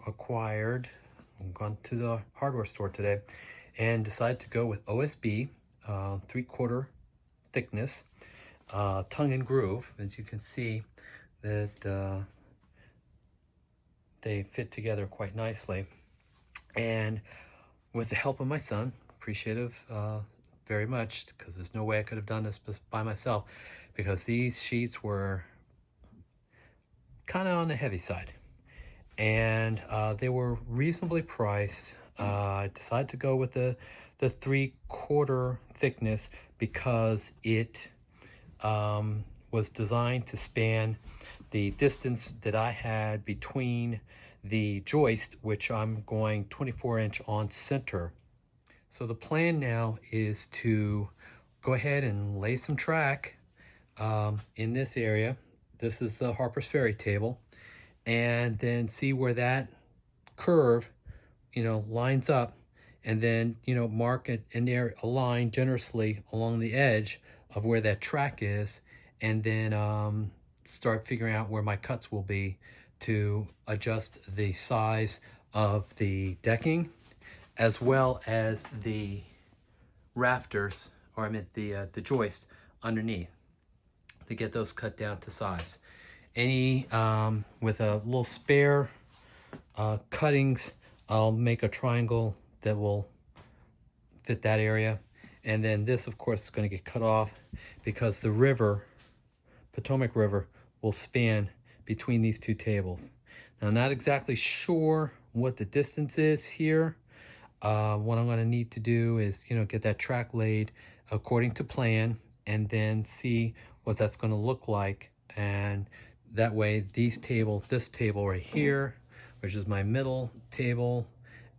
acquired, I've gone to the hardware store today and decided to go with OSB, 3/4 thickness, tongue and groove. As you can see that they fit together quite nicely. And with the help of my son, appreciative very much, because there's no way I could have done this by myself, because these sheets were kind of on the heavy side, and they were reasonably priced. I decided to go with the 3/4 thickness because it was designed to span the distance that I had between the joist, which I'm going 24-inch on center. So the plan now is to go ahead and lay some track in this area. This is the Harper's Ferry table, and then see where that curve, lines up, and then, mark it in there, a line generously along the edge of where that track is, and then start figuring out where my cuts will be to adjust the size of the decking as well as the rafters, or I meant the joist underneath, to get those cut down to size. With a little spare cuttings, I'll make a triangle that will fit that area. And then this, of course, is going to get cut off because the river, Potomac River, will span between these two tables. Now, I'm not exactly sure what the distance is here. What I'm going to need to do is, get that track laid according to plan, and then see what that's going to look like. And that way, this table right here, which is my middle table,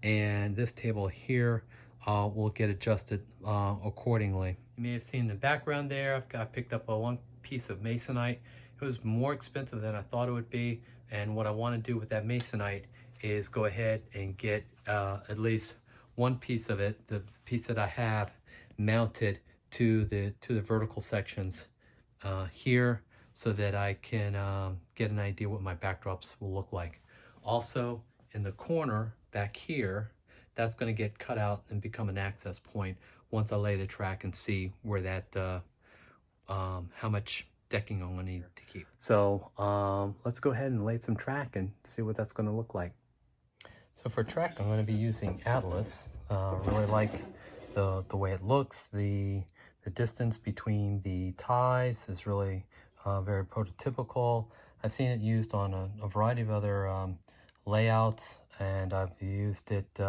and this table here, will get adjusted accordingly. You may have seen in the background there, I picked up one piece of masonite. It was more expensive than I thought it would be, and what I want to do with that masonite is go ahead and get at least one piece of it, the piece that I have, mounted to the vertical sections here, so that I can get an idea what my backdrops will look like. Also, in the corner back here, that's going to get cut out and become an access point once I lay the track and see where that how much decking I'm going to need to keep. So let's go ahead and lay some track and see what that's going to look like. So for track, I'm going to be using Atlas. Really like the way it looks. The distance between the ties is really very prototypical. I've seen it used on a variety of other layouts, and I've used it,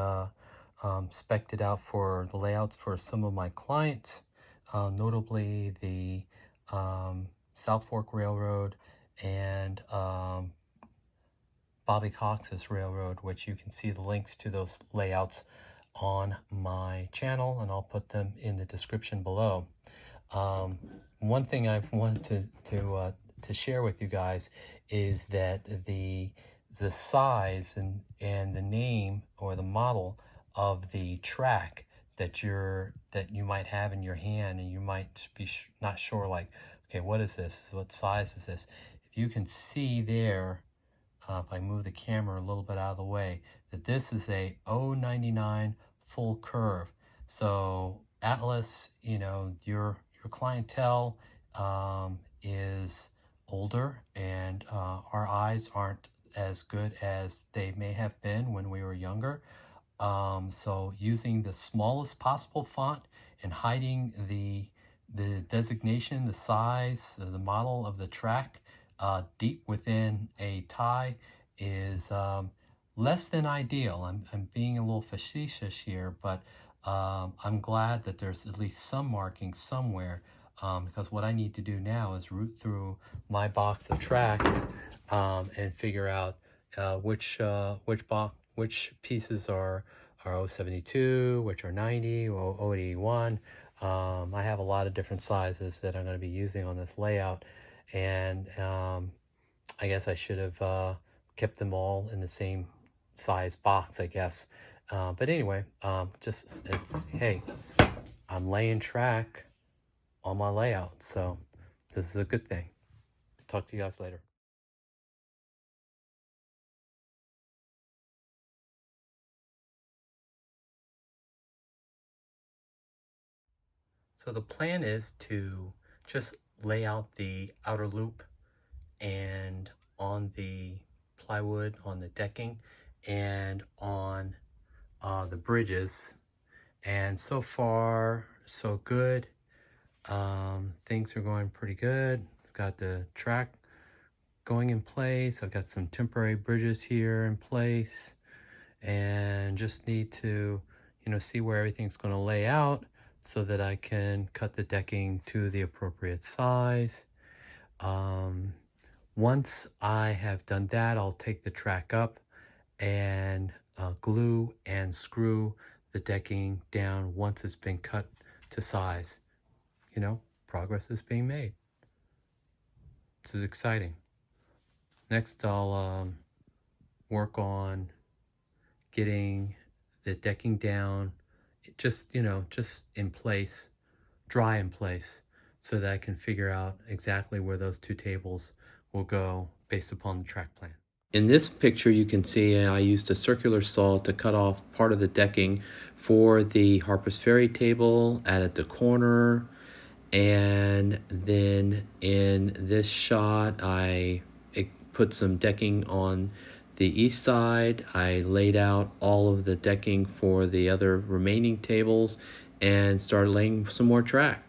spec'd it out for the layouts for some of my clients, notably the South Fork Railroad and Bobby Cox's Railroad, which you can see the links to those layouts on my channel, and I'll put them in the description below. One thing I've wanted to share with you guys is that the size and the name or the model of the track that you might have in your hand, and you might be not sure, like, okay, what is this? What size is this? If you can see there, if I move the camera a little bit out of the way, that this is a 099 full curve. So Atlas, your clientele is older, and our eyes aren't as good as they may have been when we were younger. So using the smallest possible font and hiding the designation, the size, the model of the track deep within a tie is less than ideal. I'm being a little facetious here, but I'm glad that there's at least some marking somewhere, because what I need to do now is root through my box of tracks and figure out which pieces are 072, which are 90, or 081. I have a lot of different sizes that I'm going to be using on this layout, and I guess I should have kept them all in the same size box, I guess. But anyway, hey, I'm laying track on my layout, so this is a good thing. Talk to you guys later. So the plan is to just lay out the outer loop and on the plywood, on the decking, and on the bridges. And so far, so good. Things are going pretty good. I've got the track going in place. I've got some temporary bridges here in place, and just need to, see where everything's going to lay out so that I can cut the decking to the appropriate size. Once I have done that, I'll take the track up and glue and screw the decking down once it's been cut to size. Progress is being made. This is exciting. Next, I'll work on getting the decking down, just in place, dry in place, so that I can figure out exactly where those two tables will go based upon the track plan. In this picture, you can see I used a circular saw to cut off part of the decking for the Harper's Ferry table, added the corner, and then in this shot, I put some decking on the east side. I laid out all of the decking for the other remaining tables and started laying some more track.